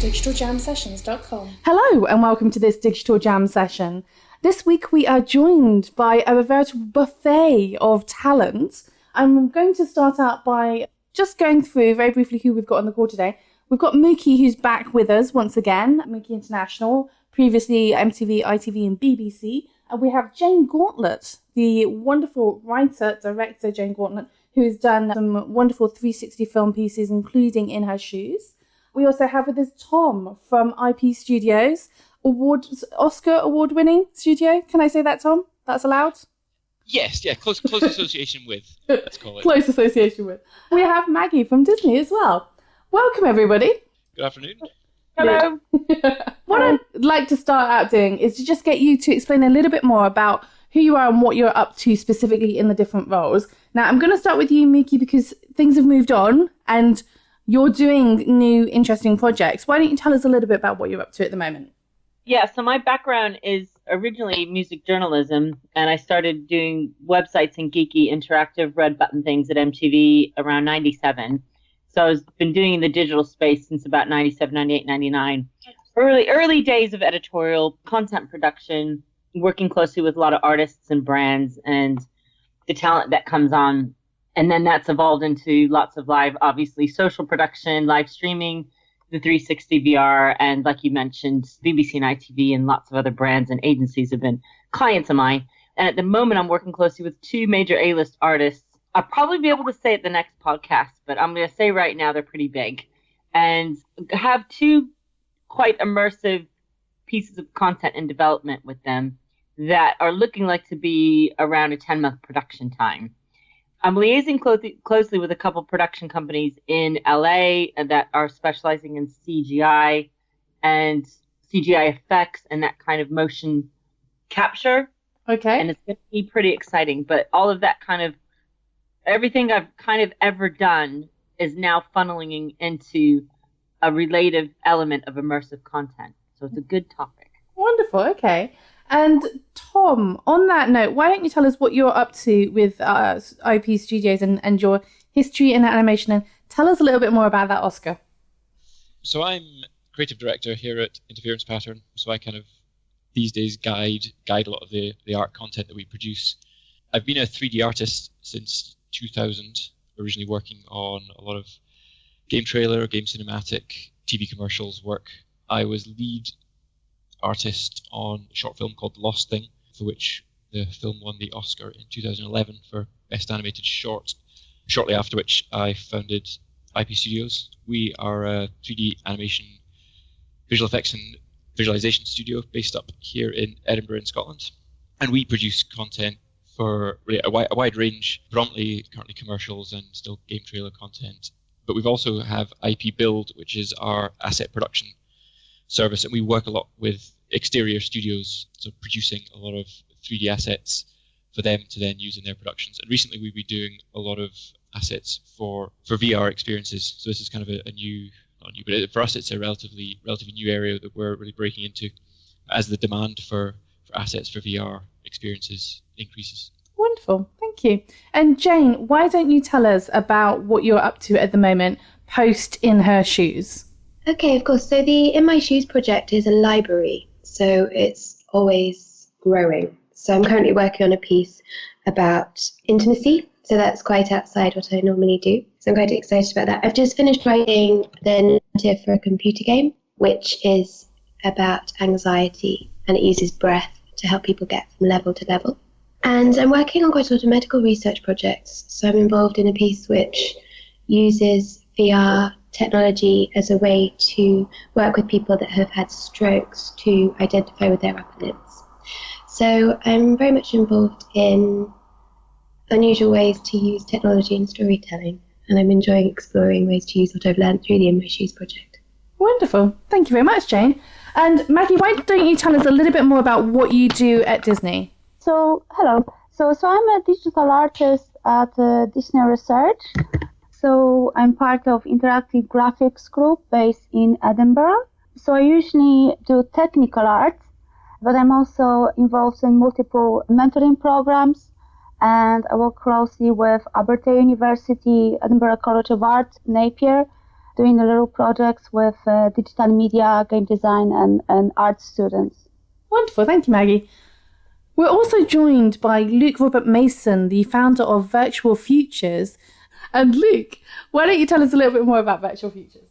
digitaljamsessions.com. Hello and welcome to this Digital Jam session. This week we are joined by a veritable buffet of talent. I'm going to start out by just going through very briefly who we've got on the call today. We've got Mookie, who's back with us once again, Mookie International, previously MTV, ITV and BBC. And we have Jane Gauntlet, the wonderful writer, director Jane Gauntlet, who has done some wonderful 360 film pieces, including In Her Shoes. We also have with us Tom from IP Studios, Oscar award-winning studio. Can I say that, Tom? That's allowed? Yes, yeah, close association with, let's call it. Close association with. We have Maggie from Disney as well. Welcome, everybody. Good afternoon. Hello. What I'd like to start out doing is to just get you to explain a little bit more about who you are and what you're up to specifically in the different roles. Now, I'm going to start with you, Mookie, because things have moved on and you're doing new, interesting projects. Why don't you tell us a little bit about what you're up to at the moment? Yeah, so my background is originally music journalism, and I started doing websites and geeky interactive red button things at MTV around 97. So I've been doing in the digital space since about 97, 98, 99. Early days of editorial content production, working closely with a lot of artists and brands and the talent that comes on. And then that's evolved into lots of live, obviously, social production, live streaming, the 360 VR, and like you mentioned, BBC and ITV and lots of other brands and agencies have been clients of mine. And at the moment, I'm working closely with two major A-list artists. I'll probably be able to say it the next podcast, but I'm going to say right now they're pretty big. And have two quite immersive pieces of content in development with them that are looking like to be around a 10-month production time. I'm liaising closely with a couple production companies in LA that are specializing in CGI and CGI effects and that kind of motion capture. Okay. And it's going to be pretty exciting. But all of that kind of, everything I've kind of ever done is now funneling into a relative element of immersive content. So it's a good topic. Wonderful. Okay. And Tom, on that note, why don't you tell us what you're up to with IP Studios and your history in animation, and tell us a little bit more about that, Oscar. So I'm creative director here at Interference Pattern. So I kind of these days guide a lot of the art content that we produce. I've been a 3D artist since 2000, originally working on a lot of game trailer, game cinematic, TV commercials work. I was lead artist on a short film called The Lost Thing, for which the film won the Oscar in 2011 for Best Animated Short, shortly after which I founded IP Studios. We are a 3D animation, visual effects and visualization studio based up here in Edinburgh in Scotland. And we produce content for really a wide range, predominantly currently commercials and still game trailer content. But we've also have IP Build, which is our asset production service, and we work a lot with exterior studios, so producing a lot of 3D assets for them to then use in their productions. And recently we've been doing a lot of assets for VR experiences. So this is kind of a new, not new, but for us it's a relatively new area that we're really breaking into as the demand for assets for VR experiences increases. Wonderful, thank you. And Jane, why don't you tell us about what you're up to at the moment post In Her Shoes? Okay, of course. So the In My Shoes project is a library, so it's always growing. So I'm currently working on a piece about intimacy, so that's quite outside what I normally do. So I'm quite excited about that. I've just finished writing the narrative for a computer game, which is about anxiety, and it uses breath to help people get from level to level. And I'm working on quite a lot of medical research projects, so I'm involved in a piece which uses VR technology as a way to work with people that have had strokes to identify with their upper limbs. So I'm very much involved in unusual ways to use technology in storytelling, and I'm enjoying exploring ways to use what I've learned through the In My Shoes project. Wonderful. Thank you very much, Jane. And Maggie, why don't you tell us a little bit more about what you do at Disney? So, hello. So I'm a digital artist at Disney Research. So I'm part of interactive graphics group based in Edinburgh. So I usually do technical art, but I'm also involved in multiple mentoring programs, and I work closely with Alberta University, Edinburgh College of Art, Napier, doing a little projects with digital media, game design, and art students. Wonderful. Thank you, Maggie. We're also joined by Luke Robert Mason, the founder of Virtual Futures. And Luke, why don't you tell us a little bit more about Virtual Futures?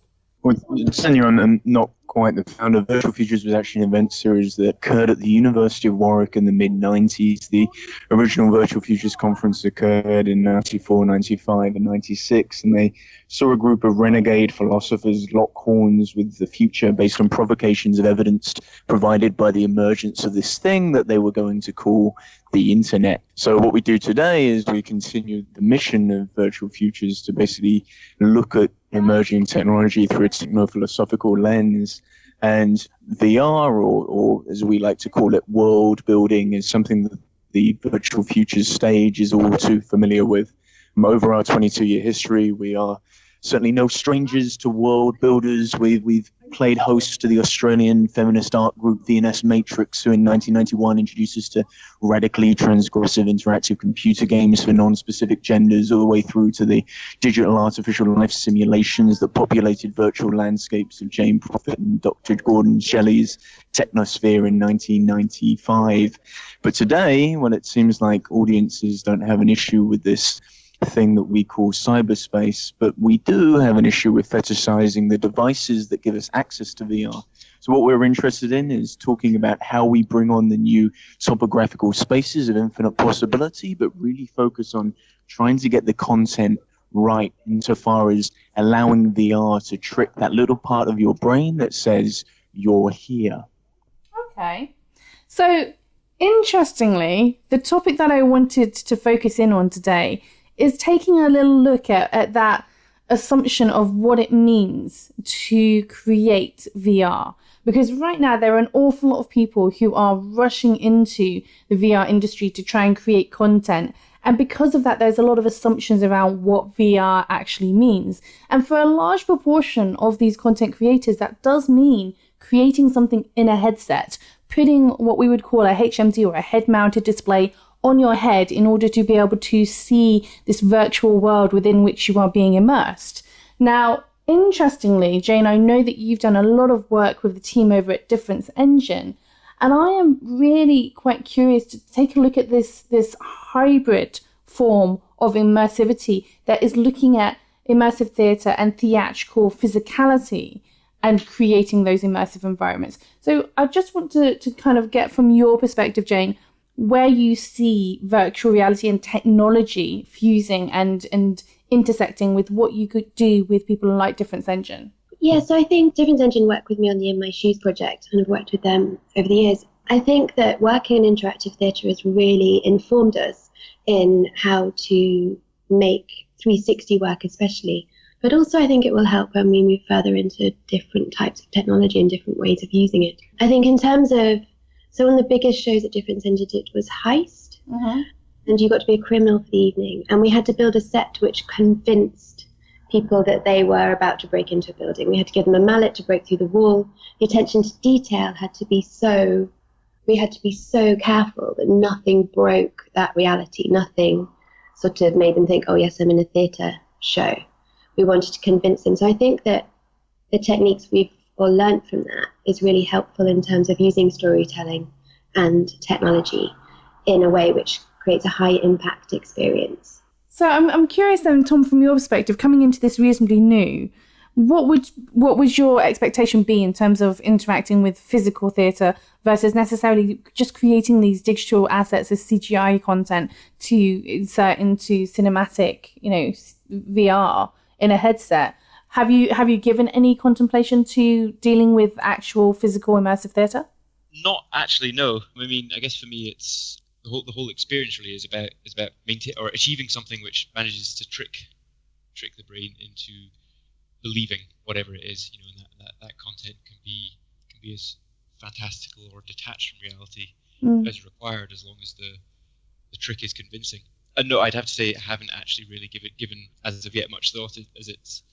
Well, certainly I'm not quite the founder. Virtual Futures was actually an event series that occurred at the University of Warwick in the mid-90s. The original Virtual Futures conference occurred in 94, 95, and 96, and they saw a group of renegade philosophers lock horns with the future based on provocations of evidence provided by the emergence of this thing that they were going to call the internet. So what we do today is we continue the mission of Virtual Futures to basically look at emerging technology through a techno-philosophical lens. And VR, or as we like to call it, world building, is something that the Virtual Futures stage is all too familiar with. Over our 22-year history, we are certainly no strangers to world builders. We've played host to the Australian feminist art group VNS Matrix, who in 1991 introduced us to radically transgressive interactive computer games for non-specific genders, all the way through to the digital artificial life simulations that populated virtual landscapes of Jane Prophet and Dr. Gordon Shelley's Technosphere in 1995. But today, well, it seems like audiences don't have an issue with this thing that we call cyberspace, but we do have an issue with fetishizing the devices that give us access to VR. So what we're interested in is talking about how we bring on the new topographical spaces of infinite possibility, but really focus on trying to get the content right insofar as allowing VR to trick that little part of your brain that says you're here. Okay. So, interestingly, the topic that I wanted to focus in on today is taking a little look at that assumption of what it means to create VR. Because right now there are an awful lot of people who are rushing into the VR industry to try and create content. And because of that, there's a lot of assumptions around what VR actually means. And for a large proportion of these content creators, that does mean creating something in a headset, putting what we would call a HMD or a head-mounted display on your head in order to be able to see this virtual world within which you are being immersed. Now, interestingly, Jane, I know that you've done a lot of work with the team over at Difference Engine, and I am really quite curious to take a look at this hybrid form of immersivity that is looking at immersive theatre and theatrical physicality and creating those immersive environments. So I just want to kind of get from your perspective, Jane, where you see virtual reality and technology fusing and intersecting with what you could do with people like Difference Engine. Yeah, so I think Difference Engine worked with me on the In My Shoes project, and I've worked with them over the years. I think that working in interactive theatre has really informed us in how to make 360 work especially. But also I think it will help when we move further into different types of technology and different ways of using it. I think in terms of, so one of the biggest shows that Difference Engine did was Heist. Mm-hmm. And you got to be a criminal for the evening. And we had to build a set which convinced people that they were about to break into a building. We had to give them a mallet to break through the wall. The attention to detail had to be so, we had to be so careful that nothing broke that reality. Nothing sort of made them think, oh yes, I'm in a theatre show. We wanted to convince them. So I think that the techniques we've all learned from that is really helpful in terms of using storytelling and technology in a way which creates a high impact experience. So I'm curious then, Tom, from your perspective, coming into this reasonably new, what would your expectation be in terms of interacting with physical theatre versus necessarily just creating these digital assets as CGI content to insert into cinematic, VR in a headset? Have you given any contemplation to dealing with actual physical immersive theatre? Not actually, no. I mean, I guess for me, it's the whole experience really is about maintaining or achieving something which manages to trick the brain into believing whatever it is, and that content can be as fantastical or detached from reality as required, as long as the trick is convincing. And no, I'd have to say I haven't actually really given as of yet much thought as it's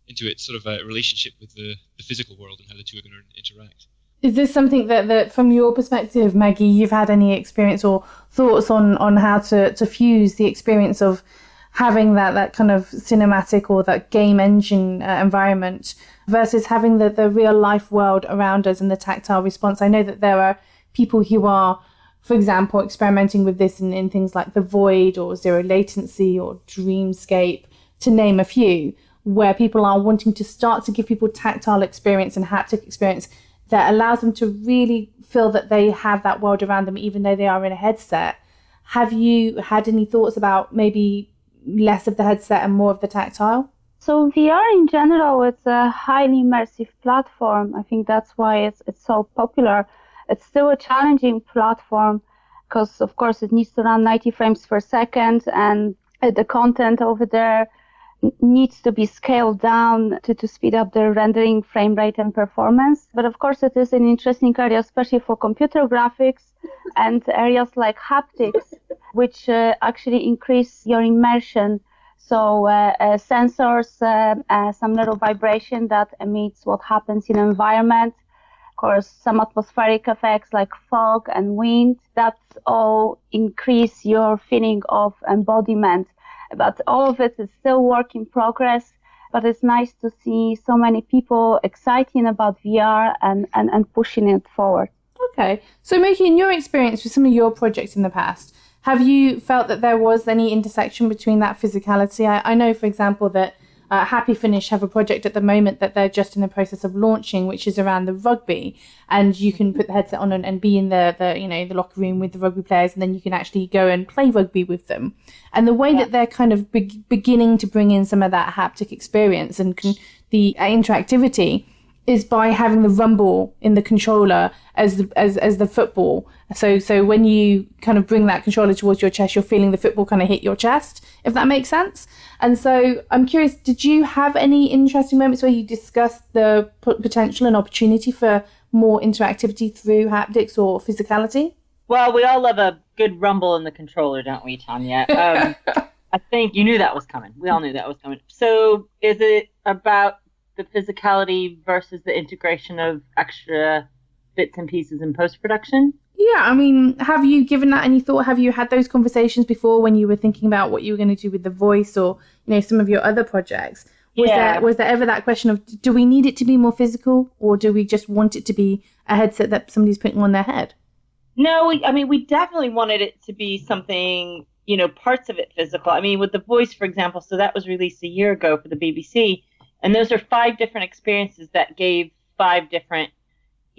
into its sort of a relationship with the physical world and how the two are going to interact. Is this something that from your perspective, Maggie, you've had any experience or thoughts on how to fuse the experience of having that kind of cinematic or that game engine environment versus having the real life world around us and the tactile response. I know that there are people who are, for example, experimenting with this in things like The Void or Zero Latency or Dreamscape, to name a few, where people are wanting to start to give people tactile experience and haptic experience that allows them to really feel that they have that world around them, even though they are in a headset. Have you had any thoughts about maybe less of the headset and more of the tactile? So VR in general, it's a highly immersive platform. I think that's why it's so popular. It's still a challenging platform because, of course, it needs to run 90 frames per second, and the content over there needs to be scaled down to speed up the rendering frame rate and performance. But of course, it is an interesting area, especially for computer graphics and areas like haptics, which actually increase your immersion. So sensors, some little vibration that emits what happens in environment. Of course, some atmospheric effects like fog and wind, that all increase your feeling of embodiment. But all of it is still work in progress. But it's nice to see so many people excited about VR and pushing it forward. Okay. So, Moki, in your experience with some of your projects in the past, have you felt that there was any intersection between that physicality? I know, for example, that Happy Finish have a project at the moment that they're just in the process of launching, which is around the rugby, and you can put the headset on and be in the locker room with the rugby players, and then you can actually go and play rugby with them. And the way that they're kind of beginning to bring in some of that haptic experience and the interactivity is by having the rumble in the controller as the football. So when you kind of bring that controller towards your chest, you're feeling the football kind of hit your chest, if that makes sense. And so I'm curious, did you have any interesting moments where you discussed the potential and opportunity for more interactivity through haptics or physicality? Well, we all love a good rumble in the controller, don't we, Tanya? I think you knew that was coming. We all knew that was coming. So is it about the physicality versus the integration of extra bits and pieces in post-production? Yeah, I mean, have you given that any thought? Have you had those conversations before when you were thinking about what you were going to do with The Voice or, some of your other projects? Was there ever that question of, do we need it to be more physical, or do we just want it to be a headset that somebody's putting on their head? No, we definitely wanted it to be something, parts of it physical. I mean, with The Voice, for example, so that was released a year ago for the BBC, and those are 5 different experiences that gave 5 different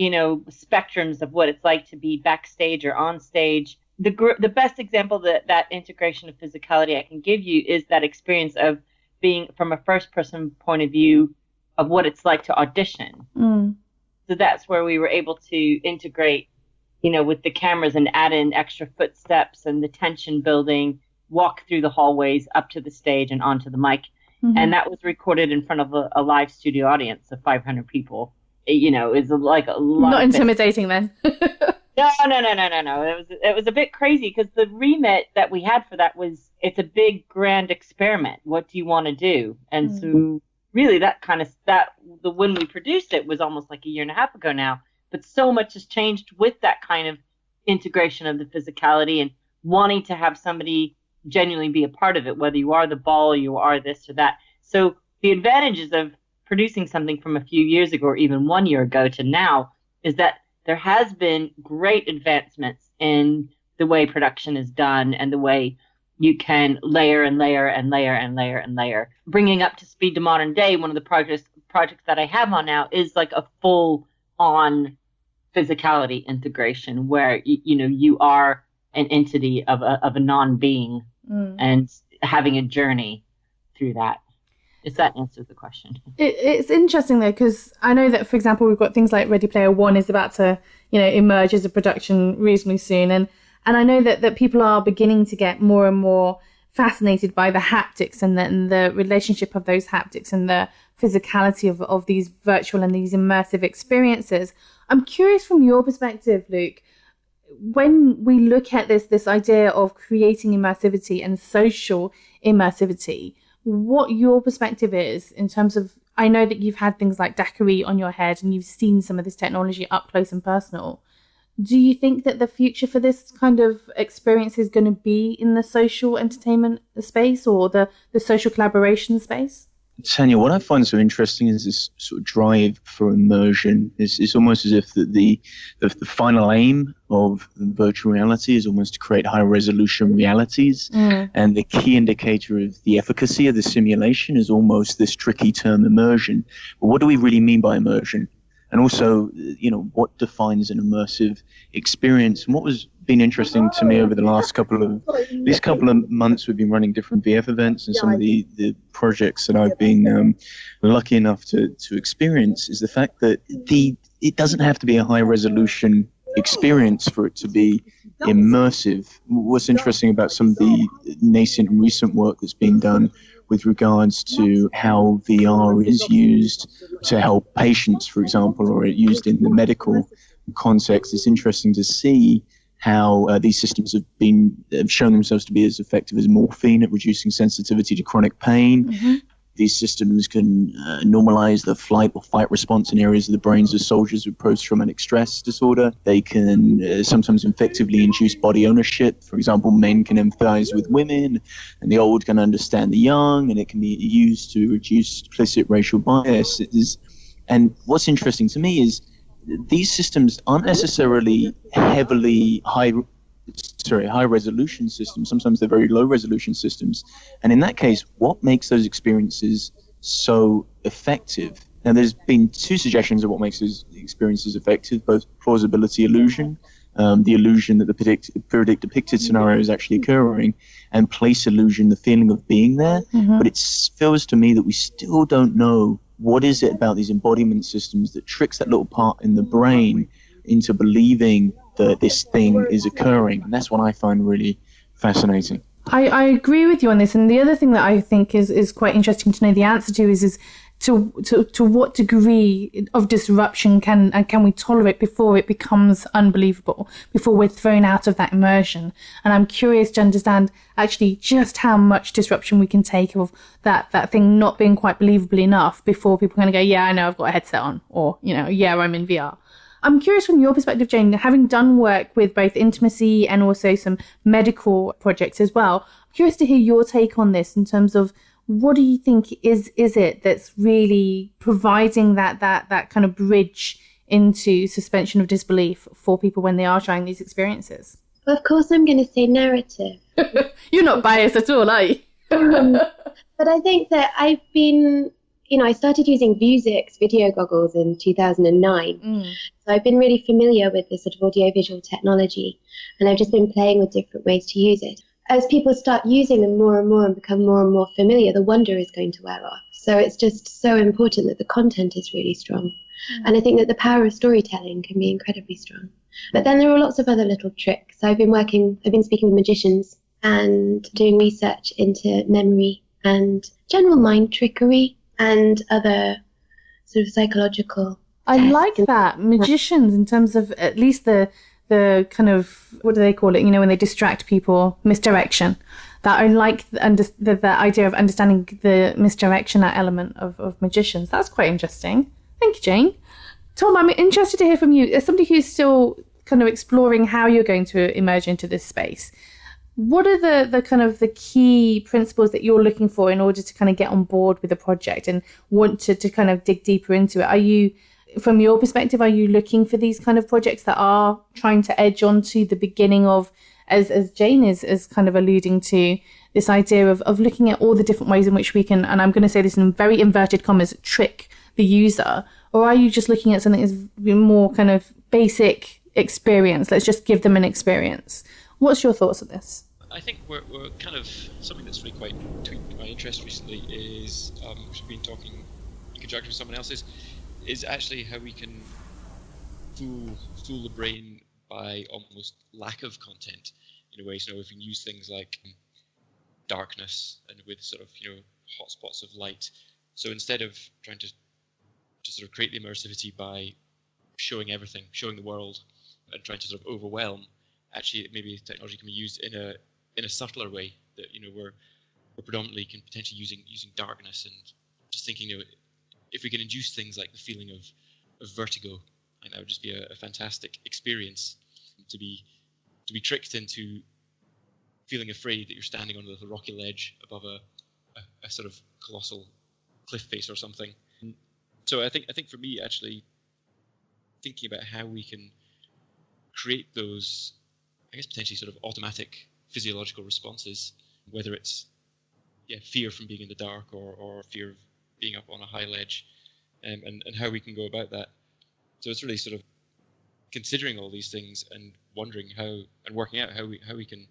spectrums of what it's like to be backstage or on stage. The best example that integration of physicality I can give you is that experience of being from a first person point of view of what it's like to audition. So that's where we were able to integrate, with the cameras and add in extra footsteps and the tension building, walk through the hallways up to the stage and onto the mic. Mm-hmm. And that was recorded in front of a live studio audience of 500 people. Is like a lot. Not intimidating then. No. It was a bit crazy because the remit that we had for that was, it's a big grand experiment. What do you want to do? And so really when we produced it was almost like a year and a half ago now, but so much has changed with that kind of integration of the physicality and wanting to have somebody genuinely be a part of it, whether you are the ball or you are this or that. So the advantages of producing something from a few years ago or even 1 year ago to now is that there has been great advancements in the way production is done and the way you can layer and layer and layer and layer and layer. Bringing up to speed to modern day, one of the projects that I have on now is like a full on physicality integration where you are an entity of a non-being and having a journey through that. If that answers the question. It's interesting though, because I know that, for example, we've got things like Ready Player One is about to, emerge as a production reasonably soon, and I know that people are beginning to get more and more fascinated by the haptics and the relationship of those haptics and the physicality of these virtual and these immersive experiences. I'm curious from your perspective, Luke, when we look at this idea of creating immersivity and social immersivity, what your perspective is in terms of, I know that you've had things like daiquiri on your head and you've seen some of this technology up close and personal. Do you think that the future for this kind of experience is going to be in the social entertainment space or the social collaboration space? Tanya, what I find so interesting is this sort of drive for immersion. It's almost as if the final aim of virtual reality is almost to create high resolution realities. And the key indicator of the efficacy of the simulation is almost this tricky term immersion. But what do we really mean by immersion? And also, what defines an immersive experience? And what was been interesting to me over the last couple of months, we've been running different VF events, and some of the projects that I've been lucky enough to experience is the fact that it doesn't have to be a high resolution experience for it to be immersive. What's interesting about some of the nascent and recent work that's being done with regards to how VR is used to help patients, for example, or used in the medical context, it's interesting to see how these systems have shown themselves to be as effective as morphine at reducing sensitivity to chronic pain. Mm-hmm. These systems can normalize the flight or fight response in areas of the brains of soldiers with post-traumatic stress disorder. They can sometimes effectively induce body ownership. For example, men can empathize with women, and the old can understand the young, and it can be used to reduce implicit racial bias. And what's interesting to me is these systems aren't necessarily high resolution systems. Sometimes they're very low resolution systems. And in that case, what makes those experiences so effective? Now, there's been two suggestions of what makes those experiences effective, both plausibility illusion, the illusion that the periodic depicted scenario is actually occurring, and place illusion, the feeling of being there. Mm-hmm. But it feels to me that we still don't know what is it about these embodiment systems that tricks that little part in the brain into believing that this thing is occurring. And that's what I find really fascinating. I agree with you on this. And the other thing that I think is quite interesting to know the answer to is to what degree of disruption can we tolerate before it becomes unbelievable, before we're thrown out of that immersion. And I'm curious to understand actually just how much disruption we can take of that thing not being quite believable enough before people kind of go, yeah, I know I've got a headset on, or, yeah, I'm in VR. I'm curious from your perspective, Jane, having done work with both intimacy and also some medical projects as well, I'm curious to hear your take on this in terms of what do you think is it that's really providing that kind of bridge into suspension of disbelief for people when they are trying these experiences? Well, of course, I'm going to say narrative. You're not biased at all, are you? But I think that I've been, I started using Vuzix video goggles in 2009. So I've been really familiar with this sort of audiovisual technology, and I've just been playing with different ways to use it. As people start using them more and more and become more and more familiar, the wonder is going to wear off. So it's just so important that the content is really strong. And I think that the power of storytelling can be incredibly strong. But then there are lots of other little tricks. I've been speaking with magicians and doing research into memory and general mind trickery and other sort of psychological I tests. like that. Magicians, in terms of at least the kind of, what do they call it, when they distract people, misdirection. That I like the idea of understanding the misdirection, that element of magicians. That's quite interesting. Thank you, Jane. Tom, I'm interested to hear from you. As somebody who's still kind of exploring how you're going to emerge into this space, what are the kind of the key principles that you're looking for in order to kind of get on board with the project and want to kind of dig deeper into it? Are you, from your perspective, are you looking for these kind of projects that are trying to edge onto the beginning of, as Jane is kind of alluding to, this idea of looking at all the different ways in which we can, and I'm going to say this in very inverted commas, trick the user? Or are you just looking at something that's more kind of basic experience? Let's just give them an experience. What's your thoughts on this? I think we're kind of, something that's really quite tweaked my interest recently is, which I've been talking in conjunction with someone else, is actually how we can fool the brain by almost lack of content in a way. So if we can use things like darkness and with sort of hot spots of light. So instead of trying to sort of create the immersivity by showing everything, showing the world, and trying to sort of overwhelm, actually maybe technology can be used in a subtler way that we're predominantly can potentially using darkness, and just thinking if we can induce things like the feeling of vertigo, I think that would just be a fantastic experience. to be tricked into feeling afraid that you're standing on a little rocky ledge above a sort of colossal cliff face or something. So I think for me, actually, thinking about how we can create those, I guess, potentially sort of automatic physiological responses, whether it's fear from being in the dark or fear of being up on a high ledge, and how we can go about that. So it's really sort of considering all these things and wondering how and working out how we can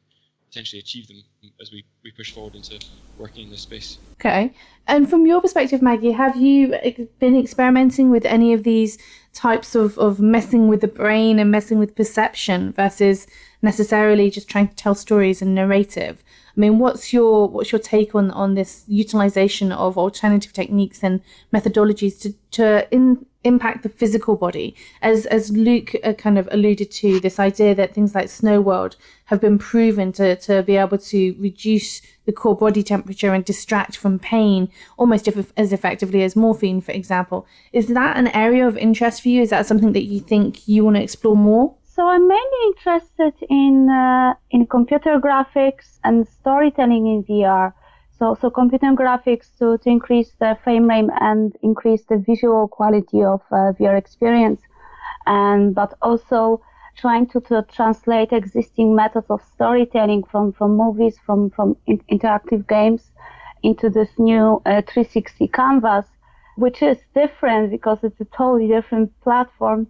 potentially achieve them as we push forward into working in this space. Okay. And from your perspective, Maggie, have you been experimenting with any of these types of messing with the brain and messing with perception versus necessarily just trying to tell stories and narrative? I mean, what's your take on this utilization of alternative techniques and methodologies to impact the physical body? As Luke kind of alluded to, this idea that things like Snow World have been proven to be able to reduce the core body temperature and distract from pain almost as effectively as morphine, for example. Is that an area of interest for you? Is that something that you think you want to explore more? So I'm mainly interested in computer graphics and storytelling in VR. So computer graphics to increase the frame rate and increase the visual quality of VR experience, but also trying to translate existing methods of storytelling from movies, from interactive games into this new 360 canvas, which is different because it's a totally different platform.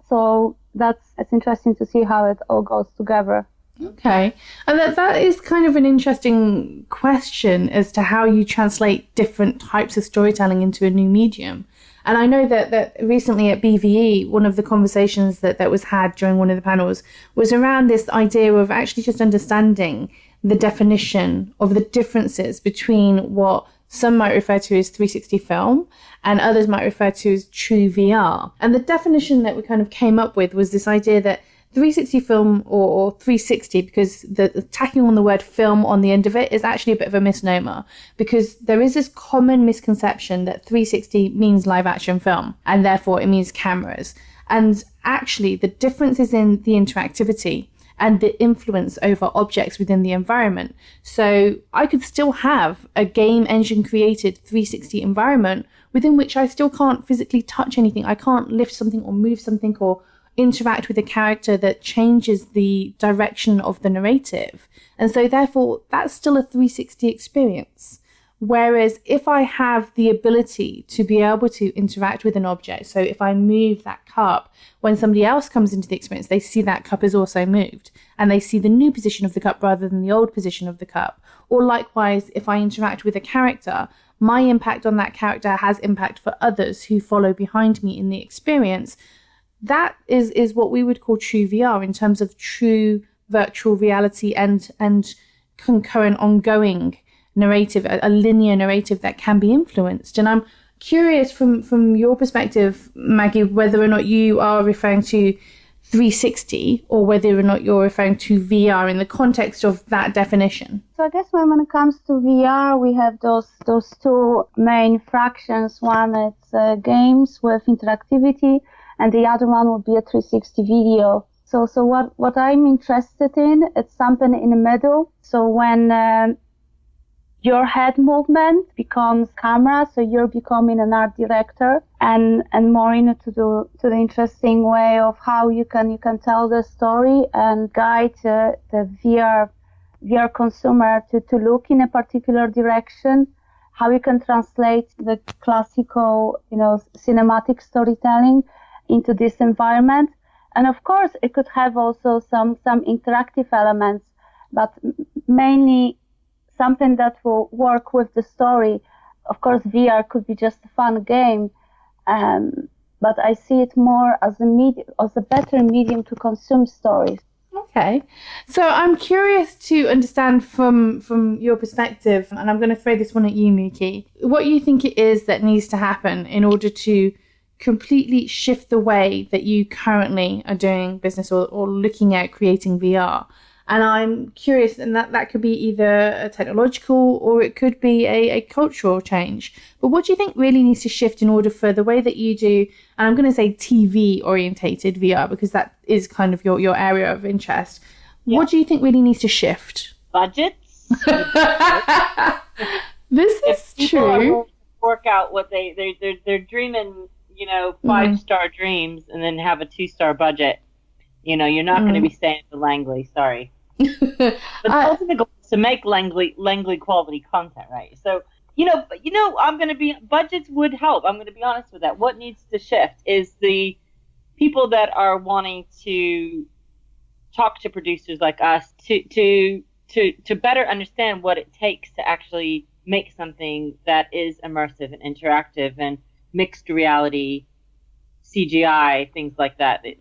So it's interesting to see how it all goes together. Okay. And that is kind of an interesting question as to how you translate different types of storytelling into a new medium. And I know that recently at BVE, one of the conversations that was had during one of the panels was around this idea of actually just understanding the definition of the differences between what some might refer to as 360 film and others might refer to as true VR. And the definition that we kind of came up with was this idea that 360 film or 360, because the tacking on the word film on the end of it is actually a bit of a misnomer, because there is this common misconception that 360 means live action film and therefore it means cameras. And actually the difference is in the interactivity and the influence over objects within the environment. So I could still have a game engine created 360 environment within which I still can't physically touch anything. I can't lift something or move something or interact with a character that changes the direction of the narrative. And so therefore that's still a 360 experience. Whereas if I have the ability to be able to interact with an object, so if I move that cup, when somebody else comes into the experience, they see that cup is also moved and they see the new position of the cup rather than the old position of the cup. Or likewise, if I interact with a character, my impact on that character has impact for others who follow behind me in the experience. That is what we would call true VR in terms of true virtual reality and concurrent ongoing narrative, a linear narrative that can be influenced. And I'm curious from your perspective, Maggie, whether or not you are referring to 360 or whether or not you're referring to VR in the context of that definition. So I guess when it comes to VR, we have those two main fractions. One is games with interactivity, and the other one would be a 360 video. So what I'm interested in, it's something in the middle. So when your head movement becomes camera, so you're becoming an art director, and more into the interesting way of how you can tell the story and guide the VR consumer to look in a particular direction, how you can translate the classical, cinematic storytelling into this environment. And of course, it could have also some interactive elements, but mainly something that will work with the story. Of course, VR could be just a fun game, but I see it more as a better medium to consume stories. Okay, so I'm curious to understand from your perspective, and I'm going to throw this one at you, Miki, what you think it is that needs to happen in order to completely shift the way that you currently are doing business or looking at creating VR. And I'm curious, and that could be either a technological or it could be a cultural change. But what do you think really needs to shift in order for the way that you do, and I'm going to say TV orientated VR because that is kind of your area of interest. Yeah. What do you think really needs to shift? Budgets. This is true. Work out what they're dreaming, 5-star dreams and then have a 2-star budget. You're not going to be staying at the Langley, sorry. But the ultimate goal is to make Langley quality content, right? So, budgets would help. I'm going to be honest with that. What needs to shift is the people that are wanting to talk to producers like us to better understand what it takes to actually make something that is immersive and interactive and mixed reality, CGI, things like that. It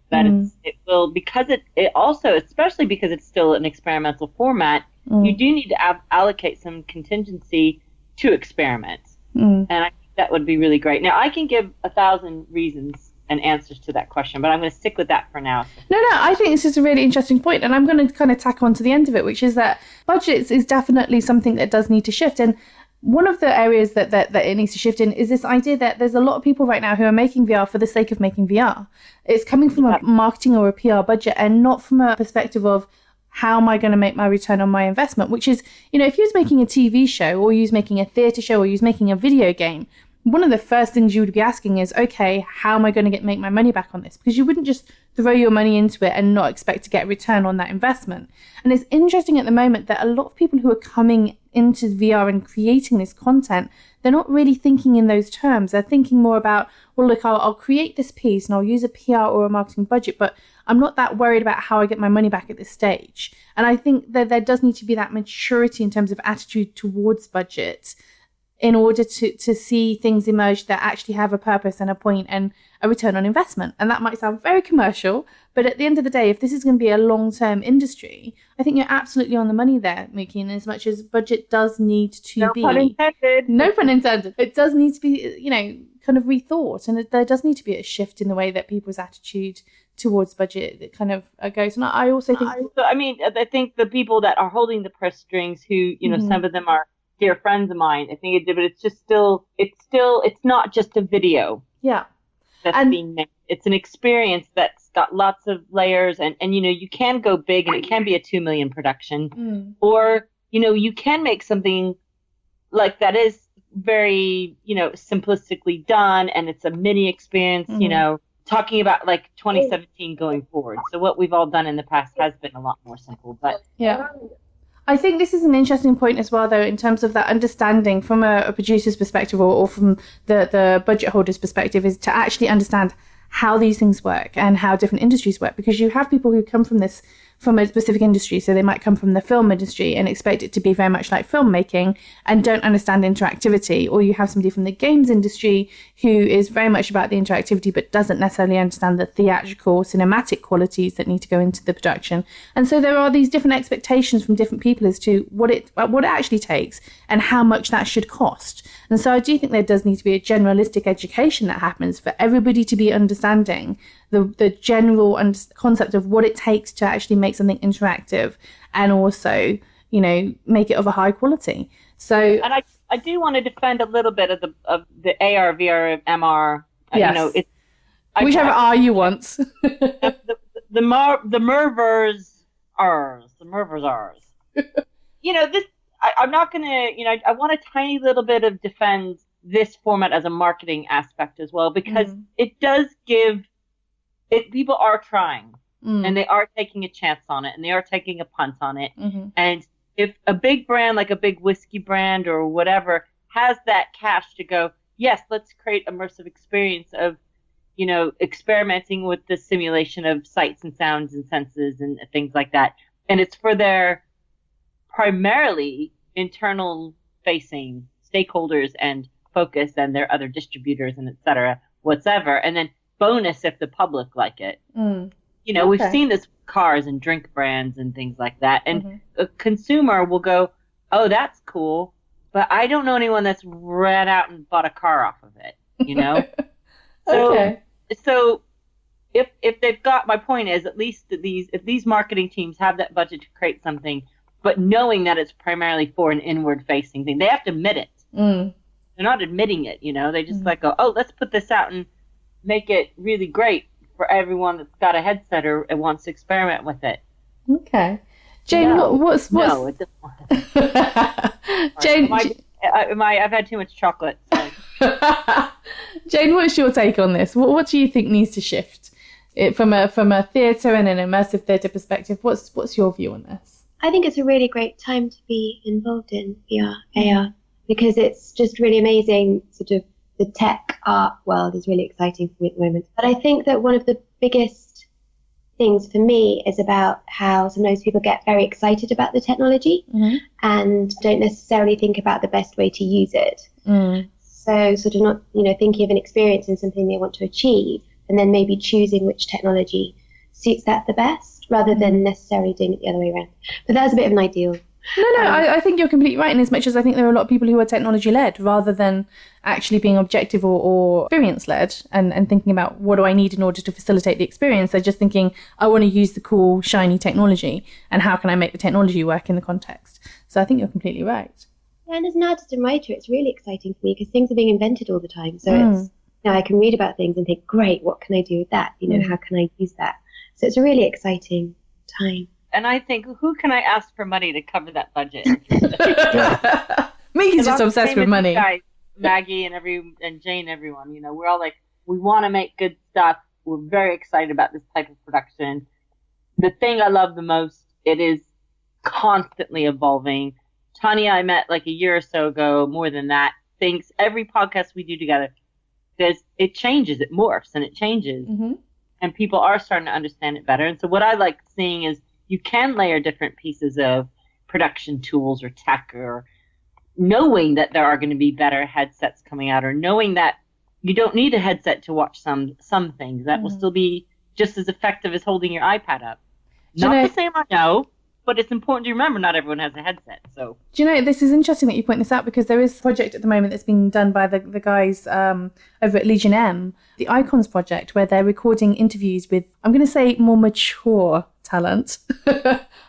will, because it also, especially because it's still an experimental format, you do need to allocate some contingency to experiment. And I think that would be really great. Now, I can give 1,000 reasons and answers to that question, but I'm going to stick with that for now. No, I think this is a really interesting point, and I'm going to kind of tack on to the end of it, which is that budgets is definitely something that does need to shift. And one of the areas that it needs to shift in is this idea that there's a lot of people right now who are making VR for the sake of making VR. It's coming from a marketing or a PR budget and not from a perspective of how am I going to make my return on my investment, which is, if you was making a TV show or you was making a theatre show or you was making a video game, one of the first things you would be asking is, okay, how am I going to make my money back on this? Because you wouldn't just throw your money into it and not expect to get a return on that investment. And it's interesting at the moment that a lot of people who are coming into VR and creating this content, they're not really thinking in those terms. They're thinking more about, well, look, I'll create this piece and I'll use a PR or a marketing budget, but I'm not that worried about how I get my money back at this stage. And I think that there does need to be that maturity in terms of attitude towards budget in order to see things emerge that actually have a purpose and a point and a return on investment. And that might sound very commercial, but at the end of the day, if this is going to be a long-term industry, I think you're absolutely on the money there, Mookie, in as much as budget does need to be... No pun intended. No pun intended. It does need to be, kind of rethought, and there does need to be a shift in the way that people's attitude towards budget that kind of goes. And I also think... I think the people that are holding the purse strings who, some of them are dear friends of mine, I think but it's just it's not just a video. Yeah. That's being made. It's an experience that's got lots of layers and you can go big and it can be a 2 million production or, you can make something like that is very, simplistically done and it's a mini experience, talking about like 2017 going forward. So what we've all done in the past has been a lot more simple, but yeah. I think this is an interesting point as well, though, in terms of that understanding from a producer's perspective or from the budget holder's perspective, is to actually understand how these things work and how different industries work. Because you have people who come from a specific industry, so they might come from the film industry and expect it to be very much like filmmaking and don't understand interactivity, or you have somebody from the games industry who is very much about the interactivity but doesn't necessarily understand the theatrical cinematic qualities that need to go into the production. And so there are these different expectations from different people as to what it actually takes and how much that should cost. And so I do think there does need to be a generalistic education that happens for everybody to be understanding the general concept of what it takes to actually make something interactive and also, make it of a high quality. So, and I do want to defend a little bit of the AR, VR, MR. Yes. Whichever R you want. the Mervers ours. The Mervers ours. I'm not going to, I want a tiny little bit of defend this format as a marketing aspect as well, because it does give people are trying and they are taking a chance on it and they are taking a punt on it. And if a big brand, like a big whiskey brand or whatever, has that cash to go, yes, let's create immersive experience of, experimenting with the simulation of sights and sounds and senses and things like that. And it's for their primarily internal facing stakeholders and focus and their other distributors and et cetera, whatever. And then bonus if the public like it. We've seen this with cars and drink brands and things like that. And a consumer will go, oh, that's cool, but I don't know anyone that's ran out and bought a car off of it, So if they've got, my point is, at least if these marketing teams have that budget to create something, but knowing that it's primarily for an inward facing thing, they have to admit it. They're not admitting it, they just like go, oh, let's put this out and make it really great for everyone that's got a headset or wants to experiment with it. Okay. Jane, what's no, it doesn't. Jane, I've had too much chocolate. So. Jane, what's your take on this? What do you think needs to shift from a theatre and an immersive theatre perspective? What's your view on this? I think it's a really great time to be involved in VR, AR, because it's just really amazing. Sort of the tech art world is really exciting for me at the moment. But I think that one of the biggest things for me is about how sometimes people get very excited about the technology and don't necessarily think about the best way to use it. So sort of not, thinking of an experience in something they want to achieve and then maybe choosing which technology suits that the best rather than necessarily doing it the other way around. But that's a bit of an ideal. No, I think you're completely right in as much as I think there are a lot of people who are technology-led rather than actually being objective or experience-led and thinking about what do I need in order to facilitate the experience. They're just thinking, I want to use the cool, shiny technology and how can I make the technology work in the context. So I think you're completely right. Yeah, and as an artist and writer, it's really exciting for me because things are being invented all the time. So it's I can read about things and think, great, what can I do with that? How can I use that? So it's a really exciting time. And I think, who can I ask for money to cover that budget? Mickey's just obsessed with money. Guys, Maggie and Jane, everyone, we're all like, we want to make good stuff. We're very excited about this type of production. The thing I love the most, it is constantly evolving. Tanya, I met like a year or so ago, more than that. Every podcast we do together, it changes, it morphs, and it changes. And people are starting to understand it better. And so what I like seeing is you can layer different pieces of production tools or tech, or knowing that there are going to be better headsets coming out, or knowing that you don't need a headset to watch some things that will still be just as effective as holding your iPad up. Not the same, I know, but it's important to remember not everyone has a headset. So do you know, this is interesting that you point this out because there is a project at the moment that's being done by the guys over at Legion M, the Icons project, where they're recording interviews with, I'm going to say, more mature talent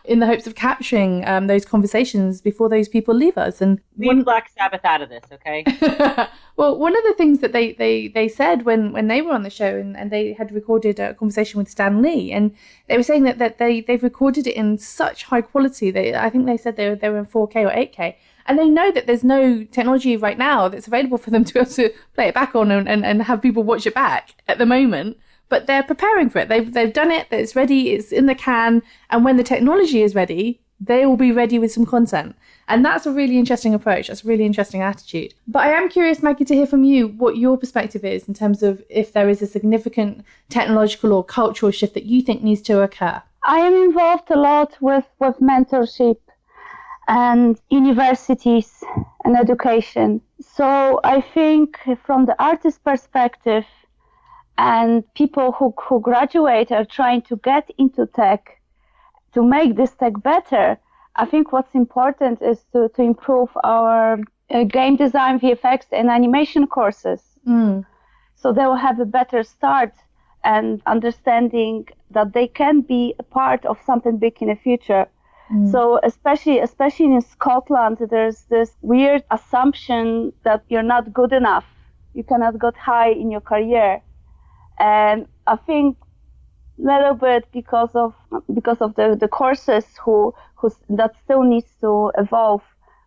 in the hopes of capturing those conversations before those people leave us. And leave Black Sabbath out of this, okay? Well, one of the things that they said when they were on the show and they had recorded a conversation with Stan Lee, and they were saying that they've recorded it in such high quality. I think they said they were in 4K or 8K. And they know that there's no technology right now that's available for them to be able to play it back on and have people watch it back at the moment. But they're preparing for it. They've done it. It's ready. It's in the can. And when the technology is ready, they will be ready with some content. And that's a really interesting approach. That's a really interesting attitude. But I am curious, Maggie, to hear from you what your perspective is in terms of if there is a significant technological or cultural shift that you think needs to occur. I am involved a lot with mentorship and universities and education. So I think from the artist perspective, and people who graduate are trying to get into tech to make this tech better, I think what's important is to improve our game design, VFX, and animation courses. So they will have a better start and understanding that they can be a part of something big in the future. So especially in Scotland, there's this weird assumption that you're not good enough. You cannot get high in your career. And I think a little bit because of the courses that still needs to evolve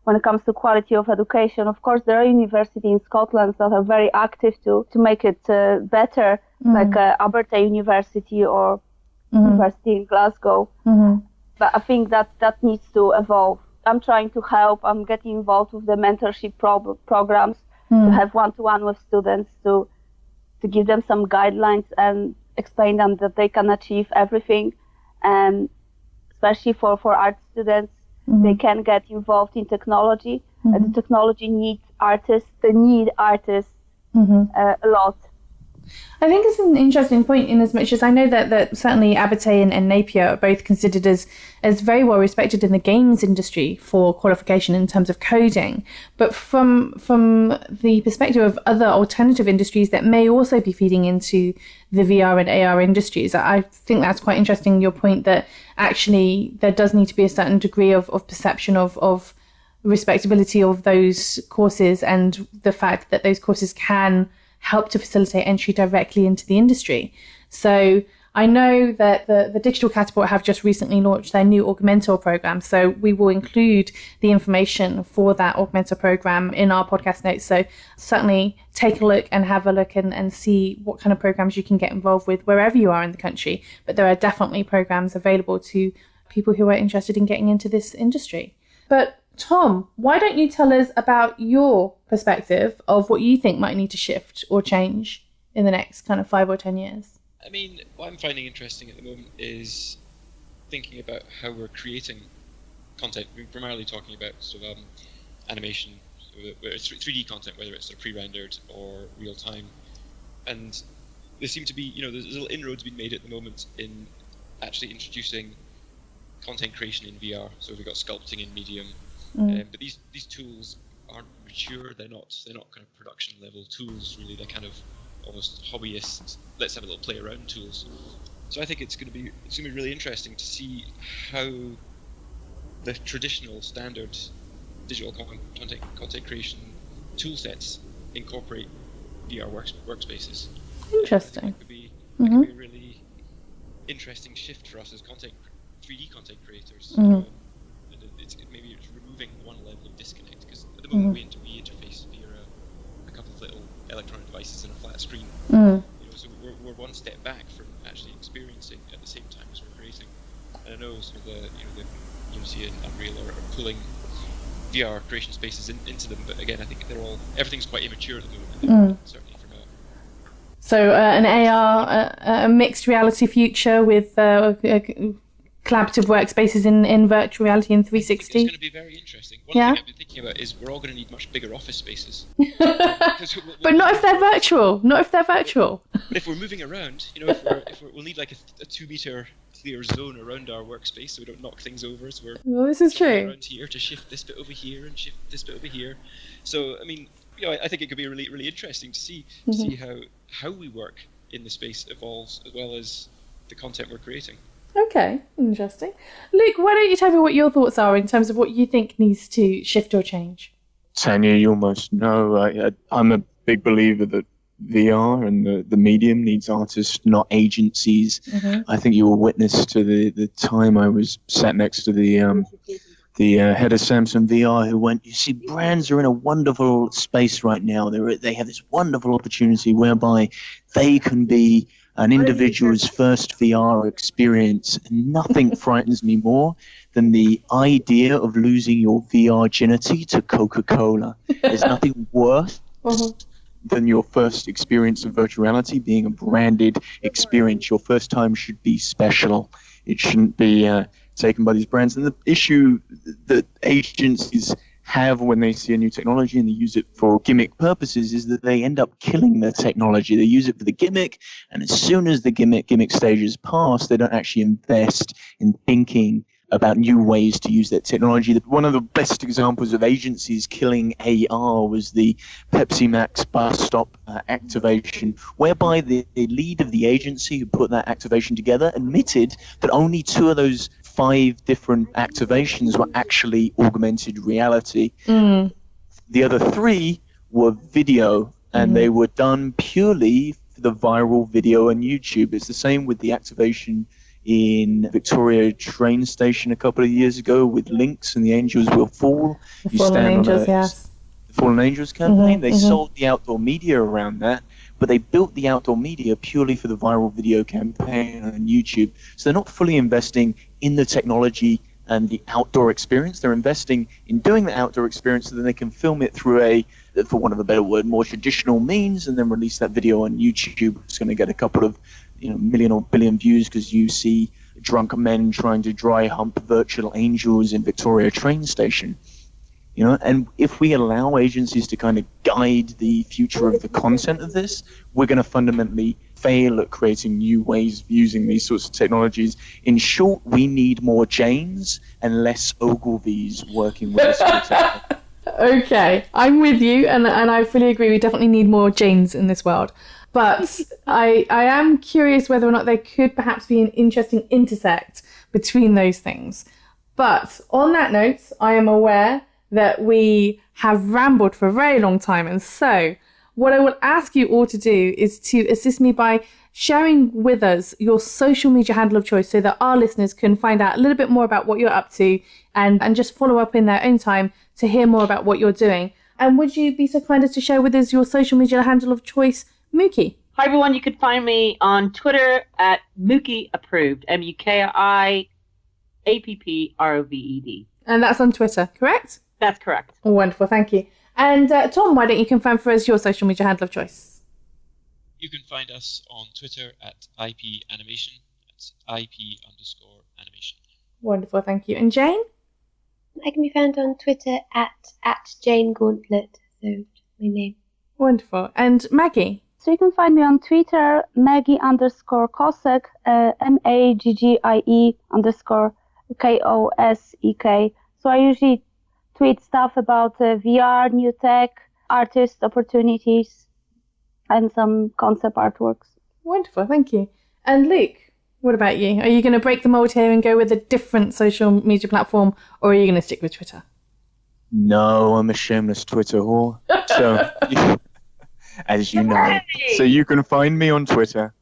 when it comes to quality of education. Of course, there are universities in Scotland that are very active to make it better, like Alberta University or University in Glasgow. But I think that needs to evolve. I'm trying to help. I'm getting involved with the mentorship programs to have one-to-one with students to give them some guidelines and explain them that they can achieve everything. And especially for art students, they can get involved in technology. And the technology needs artists. They need artists a lot. I think it's an interesting point in as much as I know that certainly Abate and Napier are both considered as very well respected in the games industry for qualification in terms of coding. But from the perspective of other alternative industries that may also be feeding into the VR and AR industries, I think that's quite interesting, your point that actually there does need to be a certain degree of perception of respectability of those courses and the fact that those courses can help to facilitate entry directly into the industry. So I know that the Digital Catapult have just recently launched their new Augmented program. So we will include the information for that Augmented program in our podcast notes. So certainly take a look and have a look and see what kind of programs you can get involved with wherever you are in the country. But there are definitely programs available to people who are interested in getting into this industry. But Tom, why don't you tell us about your perspective of what you think might need to shift or change in the next kind of 5 or 10 years? I mean, what I'm finding interesting at the moment is thinking about how we're creating content. We're primarily talking about sort of animation, whether it's 3D content, whether it's sort of pre-rendered or real time. And there seem to be, there's little inroads being made at the moment in actually introducing content creation in VR. So we've got sculpting in Medium. But these tools aren't mature. They're not kind of production level tools really. They're kind of almost hobbyist, let's have a little play around tools. So I think it's going to be really interesting to see how the traditional standard digital content creation tool sets incorporate VR workspaces. Interesting. It could be a really interesting shift for us as 3D content creators. Maybe it's removing one level of disconnect, because at the moment we interface via a couple of little electronic devices and a flat screen. So we're one step back from actually experiencing at the same time as we're creating. And I know sort of the Unity and Unreal are pulling VR creation spaces into them, but again, I think everything's quite immature at the moment. Certainly for now. So an AR, a mixed reality future with collaborative workspaces in virtual reality in 360. It's going to be very interesting. One thing I've been thinking about is we're all going to need much bigger office spaces. But not if they're virtual. But if we're moving around, we'll need like a 2 meter clear zone around our workspace so we don't knock things over. So well, this is true. Around here to shift this bit over here and shift this bit over here. So I mean, I think it could be really, really interesting to see how we work in the space evolves as well as the content we're creating. Okay, interesting. Luke, why don't you tell me what your thoughts are in terms of what you think needs to shift or change? Tanya, you almost know. I'm a big believer that VR and the medium needs artists, not agencies. I think you were witness to the time I was sat next to the head of Samsung VR who went, you see, brands are in a wonderful space right now. They have this wonderful opportunity whereby they can be an individual's first VR experience. Nothing frightens me more than the idea of losing your VR virginity to Coca-Cola. There's nothing worse than your first experience of virtual reality being a branded experience. Your first time should be special. It shouldn't be taken by these brands. And the issue that agencies have when they see a new technology and they use it for gimmick purposes is that they end up killing the technology. They use it for the gimmick, and as soon as the gimmick stage is passed, they don't actually invest in thinking about new ways to use that technology. One of the best examples of agencies killing AR was the Pepsi Max bus stop activation, whereby the lead of the agency who put that activation together admitted that only 2 of those 5 different activations were actually augmented reality. The other 3 were video, and they were done purely for the viral video on YouTube. It's the same with the activation in Victoria train station a couple of years ago with Lynx and the Angels Will Fall. The Fallen Angels, yes. The Fallen Angels campaign. They sold the outdoor media around that, but they built the outdoor media purely for the viral video campaign on YouTube. So they're not fully investing in the technology and the outdoor experience. They're investing in doing the outdoor experience so that they can film it through a, for want of a better word, more traditional means, and then release that video on YouTube. It's going to get a couple of million or billion views because you see drunk men trying to dry hump virtual angels in Victoria train station. And if we allow agencies to kind of guide the future of the content of this, we're going to fundamentally fail at creating new ways of using these sorts of technologies. In short, we need more Janes and less Ogilvies working with us. Okay, I'm with you, and I fully agree. We definitely need more Janes in this world. But I am curious whether or not there could perhaps be an interesting intersect between those things. But on that note, I am aware that we have rambled for a very long time. And so what I will ask you all to do is to assist me by sharing with us your social media handle of choice so that our listeners can find out a little bit more about what you're up to and just follow up in their own time to hear more about what you're doing. And would you be so kind as to share with us your social media handle of choice, Mookie? Hi, everyone. You can find me on Twitter at Mookie Approved, MUKIAPPROVED. And that's on Twitter, correct? That's correct. Wonderful, thank you. And Tom, why don't you confirm for us your social media handle of choice? You can find us on Twitter at IP Animation. That's IP_animation. Wonderful, thank you. And Jane? I can be found on Twitter at Jane Gauntlet, so just my name. Wonderful. And Maggie? So you can find me on Twitter, Maggie_Kosek, MAGGIE_KOSEK. So I usually tweet stuff about VR, new tech, artist opportunities, and some concept artworks. Wonderful, thank you. And Luke, what about you? Are you going to break the mold here and go with a different social media platform, or are you going to stick with Twitter? No, I'm a shameless Twitter whore. So, as you know. So you can find me on Twitter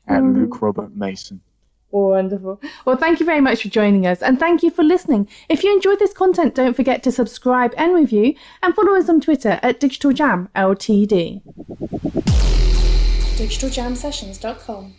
at Luke Robert Mason. Wonderful. Well, thank you very much for joining us, and thank you for listening. If you enjoyed this content, don't forget to subscribe and review, and follow us on Twitter at Digital Jam Ltd. digitaljamsessions.com